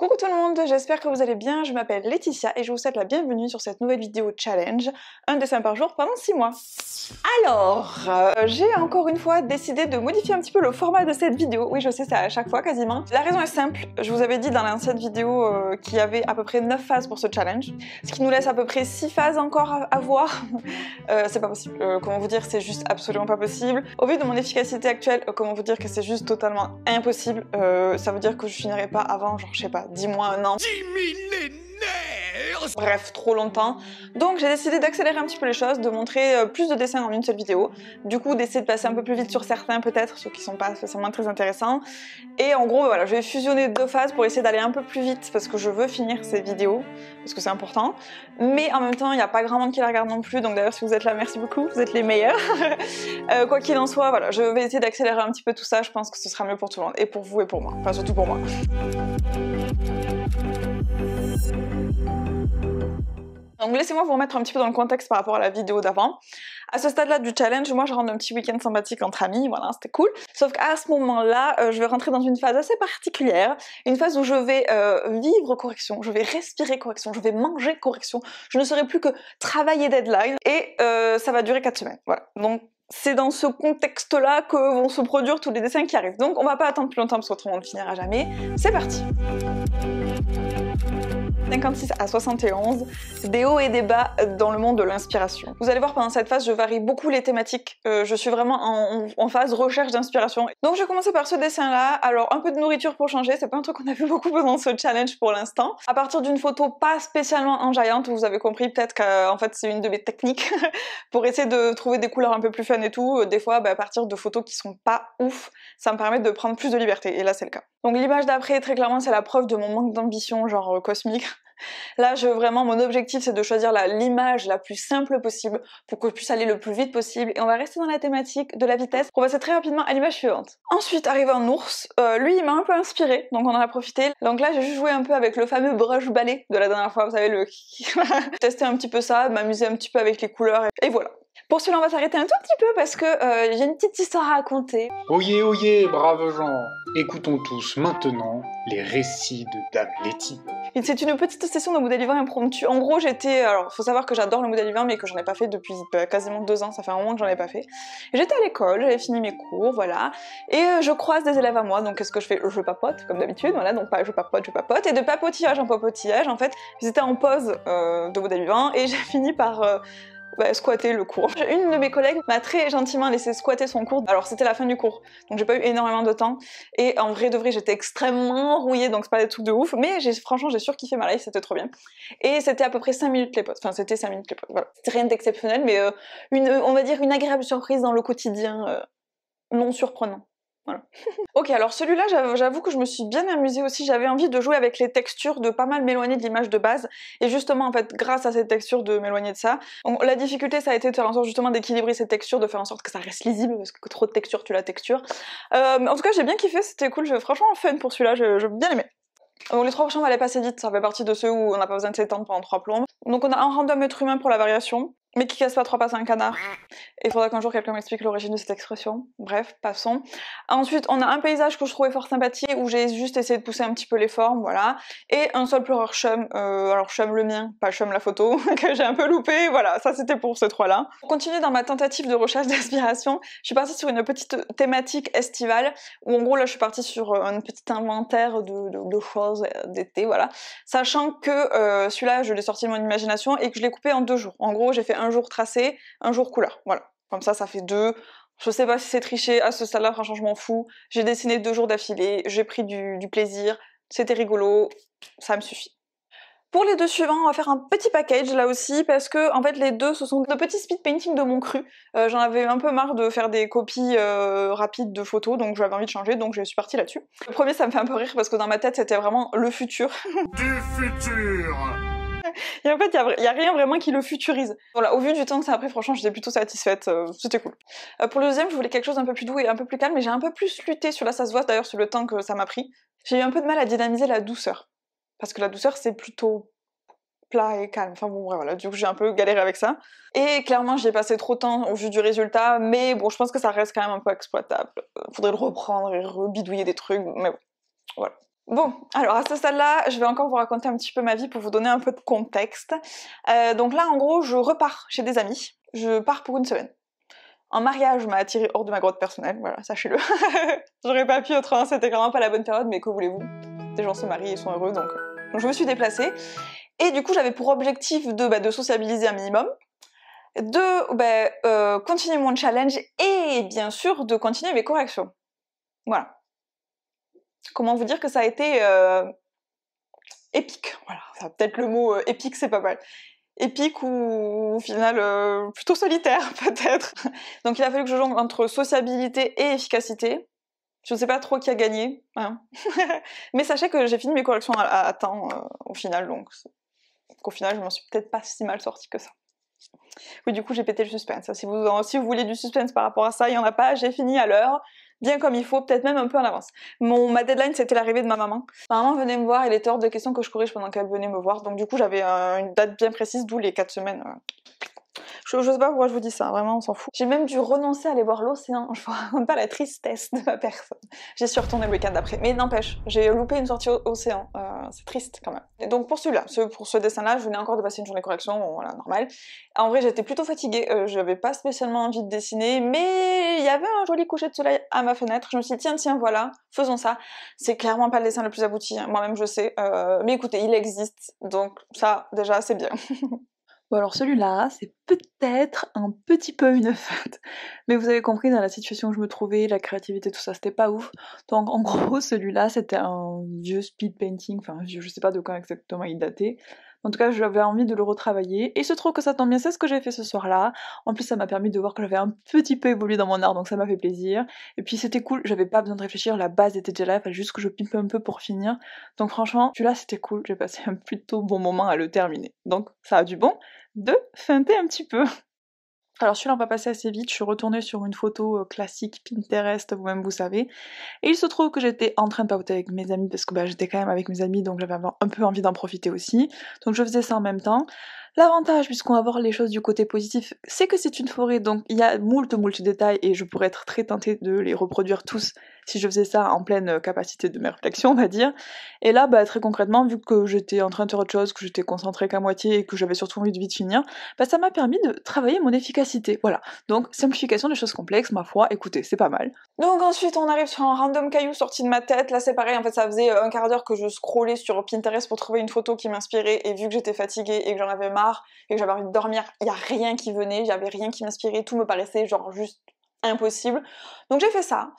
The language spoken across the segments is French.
Coucou tout le monde, j'espère que vous allez bien, je m'appelle Laetitia et je vous souhaite la bienvenue sur cette nouvelle vidéo challenge, un dessin par jour pendant 6 mois. Alors, j'ai encore une fois décidé de modifier un petit peu le format de cette vidéo, oui je sais c'est à chaque fois quasiment. La raison est simple, je vous avais dit dans l'ancienne vidéo qu'il y avait à peu près 9 phases pour ce challenge, ce qui nous laisse à peu près 6 phases encore à voir. C'est pas possible, comment vous dire, c'est juste absolument pas possible. Au vu de mon efficacité actuelle, comment vous dire que c'est juste totalement impossible, ça veut dire que je finirai pas avant, genre je sais pas, 10 mois, un an. 10 millénaires. Bref, trop longtemps. Donc j'ai décidé d'accélérer un petit peu les choses, de montrer plus de dessins en une seule vidéo. Du coup, d'essayer de passer un peu plus vite sur certains peut-être, ceux qui sont pas spécialement très intéressants. Et en gros, voilà, je vais fusionner 2 phases pour essayer d'aller un peu plus vite parce que je veux finir ces vidéos, parce que c'est important. Mais en même temps, il n'y a pas grand monde qui la regarde non plus, donc d'ailleurs si vous êtes là, merci beaucoup, vous êtes les meilleurs. Quoi qu'il en soit, voilà, je vais essayer d'accélérer un petit peu tout ça, je pense que ce sera mieux pour tout le monde, et pour vous et pour moi, enfin surtout pour moi. Donc laissez-moi vous remettre un petit peu dans le contexte par rapport à la vidéo d'avant. À ce stade-là du challenge, moi je rentre un petit week-end sympathique entre amis, voilà, c'était cool. Sauf qu'à ce moment-là, je vais rentrer dans une phase assez particulière, une phase où je vais vivre correction, je vais respirer correction, je vais manger correction, je ne serai plus que travailler deadline, et ça va durer 4 semaines, voilà. Donc c'est dans ce contexte-là que vont se produire tous les dessins qui arrivent. Donc on va pas attendre plus longtemps parce qu'autrement on ne finira jamais. C'est parti! 56 à 71, des hauts et des bas dans le monde de l'inspiration. Vous allez voir, pendant cette phase, je varie beaucoup les thématiques. Je suis vraiment en phase recherche d'inspiration. Donc je vais commencer par ce dessin-là. Alors un peu de nourriture pour changer, c'est pas un truc qu'on a vu beaucoup pendant ce challenge pour l'instant. À partir d'une photo pas spécialement enjaillante, vous avez compris peut-être qu'en fait c'est une de mes techniques pour essayer de trouver des couleurs un peu plus fun et tout. Des fois, à partir de photos qui sont pas ouf, ça me permet de prendre plus de liberté, et là c'est le cas. Donc l'image d'après, très clairement, c'est la preuve de mon manque d'ambition, genre cosmique. Là, vraiment, mon objectif, c'est de choisir l'image la plus simple possible pour que je puisse aller le plus vite possible. Et on va rester dans la thématique de la vitesse. On va passer très rapidement à l'image suivante. Ensuite, arrive un ours. Lui, il m'a un peu inspiré, donc on en a profité. Donc là, j'ai juste joué un peu avec le fameux brush balai de la dernière fois, vous savez, le... tester un petit peu ça, m'amuser un petit peu avec les couleurs, et voilà. Pour celui-là, on va s'arrêter un tout petit peu parce que j'ai une petite histoire à raconter. Oyez, oyez, braves gens, écoutons tous maintenant les récits de Dame Letty. C'est une petite session de modèle vivant impromptu. En gros, alors faut savoir que j'adore le modèle vivant mais que j'en ai pas fait depuis quasiment 2 ans, ça fait un moment que j'en ai pas fait. J'étais à l'école, j'avais fini mes cours, voilà, et je croise des élèves à moi, donc qu'est-ce que je fais? Je papote, comme d'habitude, voilà, donc je papote, et de papotillage en papotillage, en fait, j'étais en pause de modèle vivant, et j'ai fini par... squatter le cours. Une de mes collègues m'a très gentiment laissé squatter son cours. Alors c'était la fin du cours, donc j'ai pas eu énormément de temps. Et en vrai de vrai, j'étais extrêmement rouillée, donc c'est pas des trucs de ouf. Mais franchement, j'ai surkiffé ma life, c'était trop bien. Et c'était à peu près 5 minutes les potes. Enfin, c'était 5 minutes les potes. Voilà. C'était rien d'exceptionnel, mais on va dire une agréable surprise dans le quotidien non surprenant. Voilà. Ok, alors celui-là, j'avoue que je me suis bien amusée aussi, j'avais envie de jouer avec les textures, de pas mal m'éloigner de l'image de base, et justement, en fait, grâce à cette texture, de m'éloigner de ça. Donc, la difficulté, ça a été de faire en sorte justement d'équilibrer ces textures, de faire en sorte que ça reste lisible, parce que trop de texture, tu la texture. Mais en tout cas, j'ai bien kiffé, c'était cool, franchement fun pour celui-là, j'ai bien aimé. Donc les 3 prochains vont aller passer vite, ça fait partie de ceux où on n'a pas besoin de s'étendre pendant 3 plombes. Donc on a un random être humain pour la variation, mais qui casse pas 3 pattes à un canard. Et il faudra qu'un jour quelqu'un m'explique l'origine de cette expression. Bref, passons. Ensuite, on a un paysage que je trouvais fort sympathique, où j'ai juste essayé de pousser un petit peu les formes, voilà. Et un seul pleureur chum, alors chum le mien, pas chum la photo, que j'ai un peu loupé, voilà, ça c'était pour ces 3-là. Pour continuer dans ma tentative de recherche d'inspiration, je suis partie sur une petite thématique estivale, où en gros là je suis partie sur un petit inventaire de choses d'été, voilà. Sachant que celui-là je l'ai sorti de mon imagination et que je l'ai coupé en 2 jours. En gros, j'ai fait un jour tracé, un jour couleur, voilà. Comme ça fait 2. Je sais pas si c'est triché, à ce stade-là, franchement, je m'en fous. J'ai dessiné 2 jours d'affilée, j'ai pris du plaisir, c'était rigolo, ça me suffit. Pour les 2 suivants, on va faire un petit package là aussi, parce que en fait les 2 ce sont de petits speed painting de mon cru. J'en avais un peu marre de faire des copies rapides de photos, donc j'avais envie de changer, donc je suis partie là-dessus. Le premier, ça me fait un peu rire parce que dans ma tête c'était vraiment le futur. Du futur. Et en fait, il y a rien vraiment qui le futurise. Voilà, au vu du temps que ça a pris, franchement, j'étais plutôt satisfaite, c'était cool. Pour le deuxième, je voulais quelque chose d'un peu plus doux et un peu plus calme, mais j'ai un peu plus lutté, sur là ça se voit d'ailleurs sur le temps que ça m'a pris. J'ai eu un peu de mal à dynamiser la douceur. Parce que la douceur, c'est plutôt plat et calme. Enfin bon, voilà, du coup j'ai un peu galéré avec ça. Et clairement, j'y ai passé trop de temps au vu du résultat, mais bon, je pense que ça reste quand même un peu exploitable. Faudrait le reprendre et rebidouiller des trucs, mais bon, voilà. Bon, alors à ce stade-là, je vais encore vous raconter un petit peu ma vie pour vous donner un peu de contexte. Donc là, en gros, je repars chez des amis. Je pars pour une semaine. Un mariage m'a attiré hors de ma grotte personnelle, voilà, sachez-le. J'aurais pas pu autrement, c'était clairement pas la bonne période, mais que voulez-vous? Des gens se marient et sont heureux, donc je me suis déplacée. Et du coup, j'avais pour objectif de sociabiliser un minimum, de continuer mon challenge et bien sûr de continuer mes corrections. Voilà. Comment vous dire que ça a été épique, voilà, ça, peut-être le mot épique, c'est pas mal. Épique ou au final plutôt solitaire peut-être. Donc il a fallu que je jongle entre sociabilité et efficacité. Je sais pas trop qui a gagné, hein. Mais sachez que j'ai fini mes corrections à temps au final, donc au final je m'en suis peut-être pas si mal sortie que ça. Oui, du coup j'ai pété le suspense. Si vous voulez du suspense par rapport à ça, il y en a pas, j'ai fini à l'heure, bien comme il faut, peut-être même un peu en avance. Ma deadline, c'était l'arrivée de ma maman. Ma maman venait me voir, il était hors de question que je corrige pendant qu'elle venait me voir, donc du coup j'avais une date bien précise, d'où les 4 semaines. Je sais pas pourquoi je vous dis ça, vraiment on s'en fout. J'ai même dû renoncer à aller voir l'océan, je vous raconte pas la tristesse de ma personne. J'y suis retournée le week-end d'après, mais n'empêche, j'ai loupé une sortie océan, c'est triste quand même. Et donc pour celui-là, pour ce dessin-là, je venais encore de passer une journée de correction, bon voilà, normal. En vrai j'étais plutôt fatiguée, j'avais pas spécialement envie de dessiner, mais il y avait un joli coucher de soleil à ma fenêtre, je me suis dit tiens voilà, faisons ça. C'est clairement pas le dessin le plus abouti, hein. Moi-même je sais, mais écoutez, il existe, donc ça déjà c'est bien. Bon alors celui-là, c'est peut-être un petit peu une fête, mais vous avez compris dans la situation où je me trouvais, la créativité, tout ça, c'était pas ouf. Donc en gros, celui-là, c'était un vieux speed painting, enfin je sais pas de quand exactement il datait. En tout cas, j'avais envie de le retravailler, et il se trouve que ça tombe bien, c'est ce que j'ai fait ce soir-là. En plus, ça m'a permis de voir que j'avais un petit peu évolué dans mon art, donc ça m'a fait plaisir. Et puis c'était cool, j'avais pas besoin de réfléchir, la base était déjà là, il fallait juste que je pimpe un peu pour finir. Donc franchement, celui-là c'était cool, j'ai passé un plutôt bon moment à le terminer. Donc ça a du bon de feinter un petit peu. Alors celui-là on va passer assez vite, je suis retournée sur une photo classique Pinterest, vous-même vous savez, et il se trouve que j'étais en train de papoter avec mes amis, parce que j'étais quand même avec mes amis, donc j'avais un peu envie d'en profiter aussi, donc je faisais ça en même temps. L'avantage, puisqu'on va voir les choses du côté positif, c'est que c'est une forêt, donc il y a moult détails, et je pourrais être très tentée de les reproduire tous si je faisais ça en pleine capacité de mes réflexions, on va dire. Et là, très concrètement, vu que j'étais en train de faire autre chose, que j'étais concentrée qu'à moitié, et que j'avais surtout envie de vite finir, ça m'a permis de travailler mon efficacité, voilà. Donc, simplification des choses complexes, ma foi, écoutez, c'est pas mal. Donc ensuite on arrive sur un random caillou sorti de ma tête, là c'est pareil, en fait ça faisait un quart d'heure que je scrollais sur Pinterest pour trouver une photo qui m'inspirait, et vu que j'étais fatiguée et que j'en avais marre, et que j'avais envie de dormir, il y a rien qui venait, j'avais rien qui m'inspirait, tout me paraissait genre juste impossible. Donc j'ai fait ça.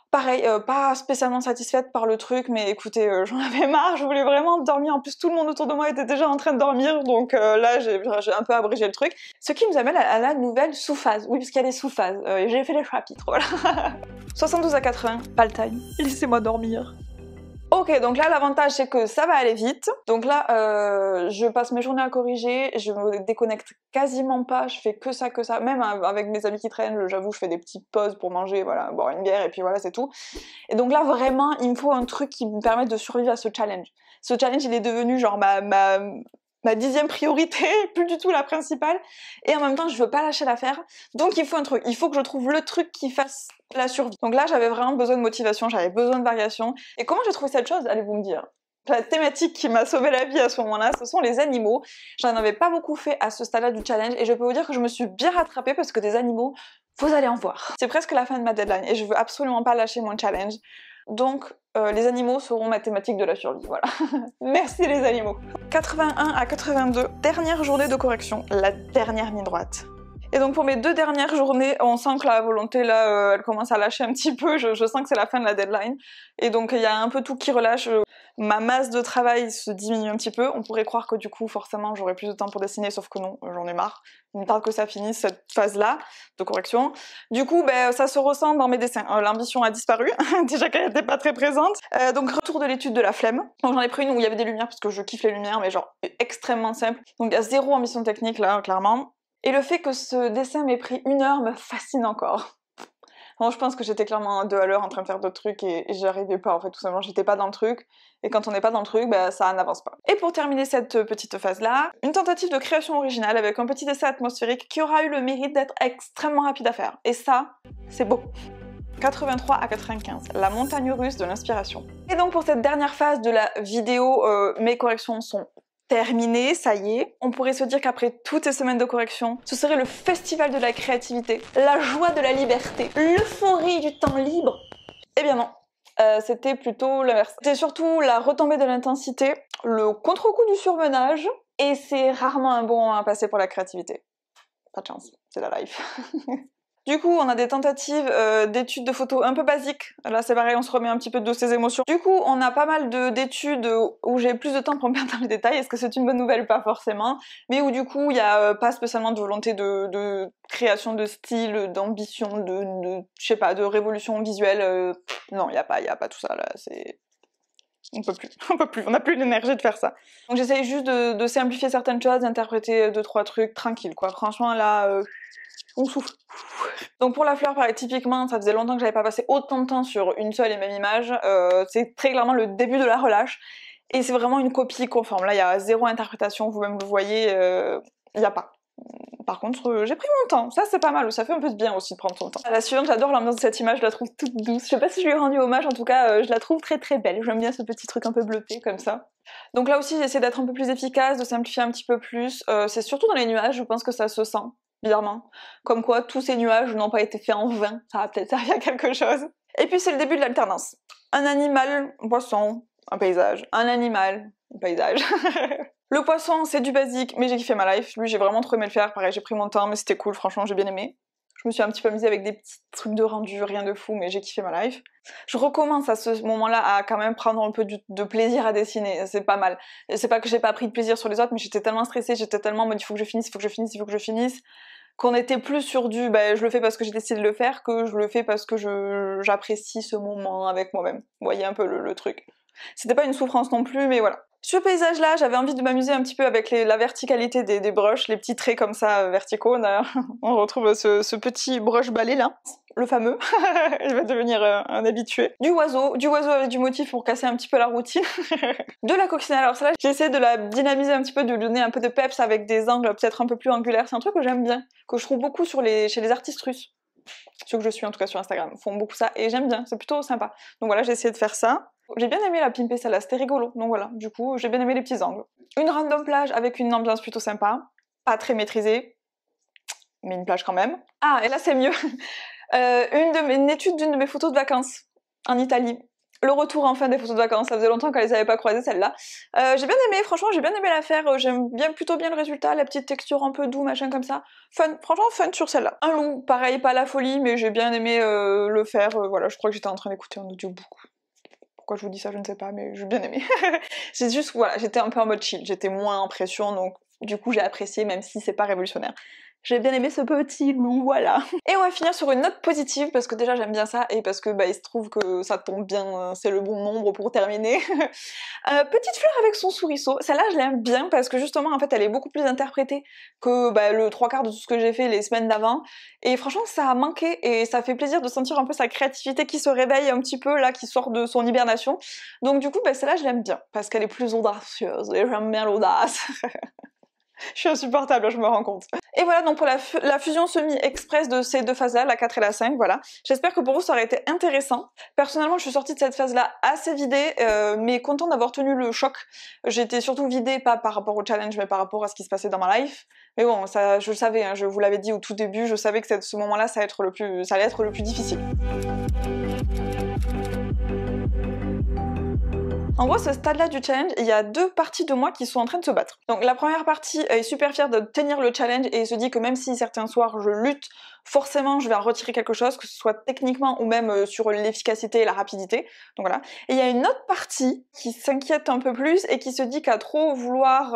Pareil, pas spécialement satisfaite par le truc, mais écoutez, j'en avais marre, je voulais vraiment dormir. En plus, tout le monde autour de moi était déjà en train de dormir, donc là, j'ai un peu abrégé le truc. Ce qui nous amène à la nouvelle sous-phase. Oui, parce qu'il y a des sous-phases. J'ai fait les chapitres, voilà. 72 à 80, pas le time. Laissez-moi dormir. Ok, donc là l'avantage c'est que ça va aller vite. Donc là, je passe mes journées à corriger, je me déconnecte quasiment pas, je fais que ça. Même avec mes amis qui traînent, j'avoue, je fais des petites pauses pour manger, voilà, boire une bière et puis voilà, c'est tout. Et donc là vraiment, il me faut un truc qui me permette de survivre à ce challenge. Ce challenge, il est devenu genre ma 10e priorité, plus du tout la principale, et en même temps je veux pas lâcher l'affaire, donc il faut un truc, il faut que je trouve le truc qui fasse la survie. Donc là j'avais vraiment besoin de motivation, j'avais besoin de variation, et comment j'ai trouvé cette chose, allez-vous me dire. La thématique qui m'a sauvé la vie à ce moment-là, ce sont les animaux. J'en avais pas beaucoup fait à ce stade-là du challenge, et je peux vous dire que je me suis bien rattrapée parce que des animaux, vous allez en voir. C'est presque la fin de ma deadline, et je veux absolument pas lâcher mon challenge. Donc, les animaux seront ma thématique de la survie, voilà. Merci les animaux. 81 à 82, dernière journée de correction, la dernière ligne droite. Et donc pour mes 2 dernières journées, on sent que la volonté là, elle commence à lâcher un petit peu, je sens que c'est la fin de la deadline. Et donc il y a un peu tout qui relâche, ma masse de travail se diminue un petit peu. On pourrait croire que du coup forcément j'aurai plus de temps pour dessiner, sauf que non, j'en ai marre. Il me tarde que ça finisse cette phase-là de correction. Du coup, ça se ressent dans mes dessins. L'ambition a disparu, déjà qu'elle n'était pas très présente. Donc retour de l'étude de la flemme. Donc j'en ai pris une où il y avait des lumières, parce que je kiffe les lumières, mais genre extrêmement simple. Donc il y a 0 ambition technique là, clairement. Et le fait que ce dessin m'ait pris 1 heure me fascine encore. Bon, je pense que j'étais clairement à 2 à l'heure en train de faire d'autres trucs et j'arrivais pas en fait, tout simplement, j'étais pas dans le truc. Et quand on n'est pas dans le truc, ça n'avance pas. Et pour terminer cette petite phase-là, une tentative de création originale avec un petit dessin atmosphérique qui aura eu le mérite d'être extrêmement rapide à faire. Et ça, c'est beau. 83 à 95, la montagne russe de l'inspiration. Et donc pour cette dernière phase de la vidéo, mes corrections sont terminées, ça y est. On pourrait se dire qu'après toutes ces semaines de correction, ce serait le festival de la créativité, la joie de la liberté, l'euphorie du temps libre. Eh bien non. C'était plutôt l'inverse. C'était surtout la retombée de l'intensité, le contre-coup du surmenage, et c'est rarement un bon moment à passer pour la créativité. Pas de chance, c'est la life. Du coup, on a des tentatives d'études de photos un peu basiques. Là, c'est pareil, on se remet un petit peu de ses émotions. Du coup, on a pas mal d'études où j'ai plus de temps pour me perdre dans les détails. Est-ce que c'est une bonne nouvelle? Pas forcément. Mais où du coup, il n'y a pas spécialement de volonté de création de style, d'ambition, je sais pas, de révolution visuelle. Non, il n'y a pas tout ça, là. On peut plus, on n'a plus l'énergie de faire ça. Donc j'essaye juste de simplifier certaines choses, d'interpréter 2-3 trucs tranquille, quoi. Franchement, là... on souffle. Donc pour la fleur, pareil, typiquement, ça faisait longtemps que j'avais pas passé autant de temps sur une seule et même image. C'est très clairement le début de la relâche. Et c'est vraiment une copie conforme. Là, il y a zéro interprétation, vous-même le voyez, il n'y a pas. Par contre, j'ai pris mon temps. Ça, c'est pas mal. Ça fait un peu de bien aussi de prendre son temps. La suivante, j'adore l'ambiance de cette image. Je la trouve toute douce. Je sais pas si je lui ai rendu hommage. En tout cas, je la trouve très très belle. J'aime bien ce petit truc un peu bleuté comme ça. Donc là aussi, j'essaie d'être un peu plus efficace, de simplifier un petit peu plus. C'est surtout dans les nuages, je pense que ça se sent. Bizarrement. Comme quoi, tous ces nuages n'ont pas été faits en vain. Ça va peut-être servir à quelque chose. Et puis, c'est le début de l'alternance. Un animal, un poisson, un paysage. Un animal, un paysage. Le poisson, c'est du basique, mais j'ai kiffé ma life. Lui, j'ai vraiment trop aimé le faire. Pareil, j'ai pris mon temps, mais c'était cool. Franchement, j'ai bien aimé. Je me suis un petit peu amusée avec des petits trucs de rendu, rien de fou, mais j'ai kiffé ma life. Je recommence à ce moment-là à quand même prendre un peu de plaisir à dessiner, c'est pas mal. C'est pas que j'ai pas pris de plaisir sur les autres, mais j'étais tellement stressée, j'étais tellement en mode il faut que je finisse, il faut que je finisse, il faut que je finisse, qu'on était plus sur du je le fais parce que j'ai décidé de le faire, que je le fais parce que j'apprécie ce moment avec moi-même. Vous voyez un peu le truc. C'était pas une souffrance non plus, mais voilà. Ce paysage-là, j'avais envie de m'amuser un petit peu avec la verticalité des brushes, les petits traits comme ça verticaux. On retrouve ce petit brush balai là, le fameux. Il va devenir un habitué. Du oiseau avec du motif pour casser un petit peu la routine. De la coccinelle. Alors celle-là, j'ai essayé de la dynamiser un petit peu, de lui donner un peu de peps avec des angles peut-être un peu plus angulaires. C'est un truc que j'aime bien, que je trouve beaucoup chez les artistes russes. Ceux que je suis en tout cas sur Instagram font beaucoup ça et j'aime bien, c'est plutôt sympa. Donc voilà, j'ai essayé de faire ça. J'ai bien aimé la pimper celle-là, c'était rigolo. Donc voilà, du coup, j'ai bien aimé les petits angles. Une random plage avec une ambiance plutôt sympa, pas très maîtrisée, mais une plage quand même. Ah, et là c'est mieux. Une étude d'une de mes photos de vacances en Italie. Le retour enfin des photos de vacances, ça faisait longtemps qu'elle les avait pas croisées celle-là. J'ai bien aimé, franchement j'ai bien aimé la faire, j'aime plutôt bien le résultat, la petite texture un peu doux, machin comme ça. Fun, franchement fun sur celle-là. Un loup, pareil, pas la folie, mais j'ai bien aimé le faire, voilà, je crois que j'étais en train d'écouter un audiobook. Pourquoi je vous dis ça, je ne sais pas, mais j'ai bien aimé. C'est juste, voilà, j'étais un peu en mode chill, j'étais moins en pression, donc du coup j'ai apprécié, même si c'est pas révolutionnaire. J'ai bien aimé ce petit loup, voilà. Et on va finir sur une note positive, parce que déjà j'aime bien ça, et parce que il se trouve que ça tombe bien, c'est le bon nombre pour terminer. Petite fleur avec son souriceau, celle-là je l'aime bien, parce que justement en fait elle est beaucoup plus interprétée que le 3/4 de tout ce que j'ai fait les semaines d'avant, et franchement ça a manqué, et ça fait plaisir de sentir un peu sa créativité qui se réveille un petit peu, là, qui sort de son hibernation. Donc du coup celle-là je l'aime bien, parce qu'elle est plus audacieuse, et j'aime bien l'audace. Je suis insupportable, je me rends compte. Et voilà donc pour la fusion semi-express de ces deux phases-là, la 4 et la 5, voilà. J'espère que pour vous ça aurait été intéressant. Personnellement, je suis sortie de cette phase-là assez vidée, mais contente d'avoir tenu le choc. J'étais surtout vidée, pas par rapport au challenge, mais par rapport à ce qui se passait dans ma life. Mais bon, ça, je le savais, hein, je vous l'avais dit au tout début, je savais que ce moment-là, ça allait être le plus difficile. En gros, ce stade-là du challenge, il y a deux parties de moi qui sont en train de se battre. Donc la première partie est super fière de tenir le challenge et se dit que même si certains soirs je lutte, forcément je vais en retirer quelque chose, que ce soit techniquement ou même sur l'efficacité et la rapidité. Donc voilà. Et il y a une autre partie qui s'inquiète un peu plus et qui se dit qu'à trop vouloir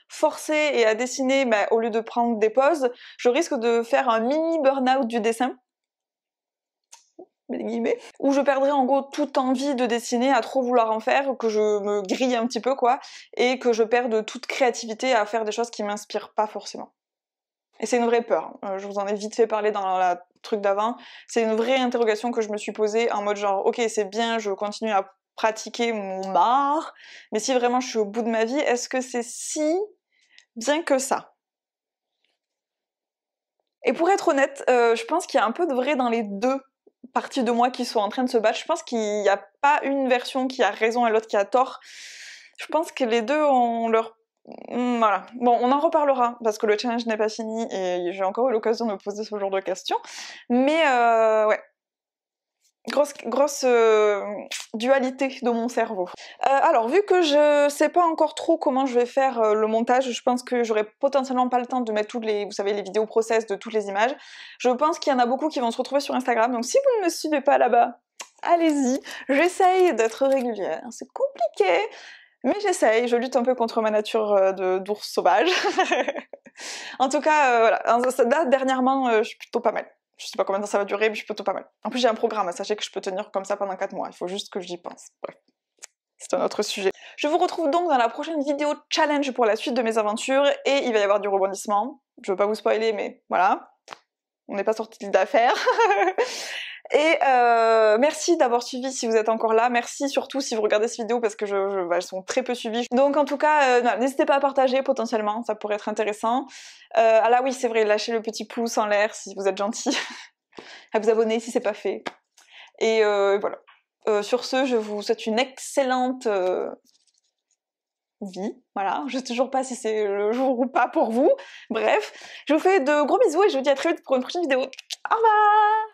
forcer et à dessiner, au lieu de prendre des pauses, je risque de faire un mini burn-out du dessin. Où je perdrais en gros toute envie de dessiner, à trop vouloir en faire, que je me grille un petit peu quoi, et que je perde toute créativité à faire des choses qui m'inspirent pas forcément. Et c'est une vraie peur, je vous en ai vite fait parler dans la truc d'avant, c'est une vraie interrogation que je me suis posée en mode genre ok c'est bien, je continue à pratiquer mon art, mais si vraiment je suis au bout de ma vie, est-ce que c'est si bien que ça? Et pour être honnête, je pense qu'il y a un peu de vrai dans les deux. parties de moi qui sont en train de se battre. Je pense qu'il n'y a pas une version qui a raison et l'autre qui a tort. Je pense que les deux ont leur... Voilà. Bon, on en reparlera, parce que le challenge n'est pas fini, et j'ai encore eu l'occasion de me poser ce genre de questions. Mais ouais. Grosse dualité de mon cerveau. Alors, vu que je sais pas encore trop comment je vais faire le montage, je pense que j'aurai potentiellement pas le temps de mettre toutes les, vous savez, les vidéos process de toutes les images. Je pense qu'il y en a beaucoup qui vont se retrouver sur Instagram, donc si vous ne me suivez pas là-bas, allez-y. J'essaye d'être régulière, c'est compliqué, mais j'essaye. Je lutte un peu contre ma nature d'ours sauvage. En tout cas, voilà. Là, dernièrement, je suis plutôt pas mal. Je sais pas combien de temps ça va durer, mais je suis plutôt pas mal. En plus, j'ai un programme, sachez que je peux tenir comme ça pendant 4 mois. Il faut juste que j'y pense. Bref, c'est un autre sujet. Je vous retrouve donc dans la prochaine vidéo challenge pour la suite de mes aventures, et il va y avoir du rebondissement. Je veux pas vous spoiler, mais voilà. On n'est pas sorti d'affaires. Et merci d'avoir suivi si vous êtes encore là. Merci surtout si vous regardez cette vidéo parce que elles sont très peu suivies. Donc en tout cas, n'hésitez pas à partager potentiellement, ça pourrait être intéressant. Ah là oui, c'est vrai, lâchez le petit pouce en l'air si vous êtes gentil. À vous abonner si c'est pas fait. Et voilà. Sur ce, je vous souhaite une excellente vie. Voilà, je sais toujours pas si c'est le jour ou pas pour vous. Bref, je vous fais de gros bisous et je vous dis à très vite pour une prochaine vidéo. Au revoir!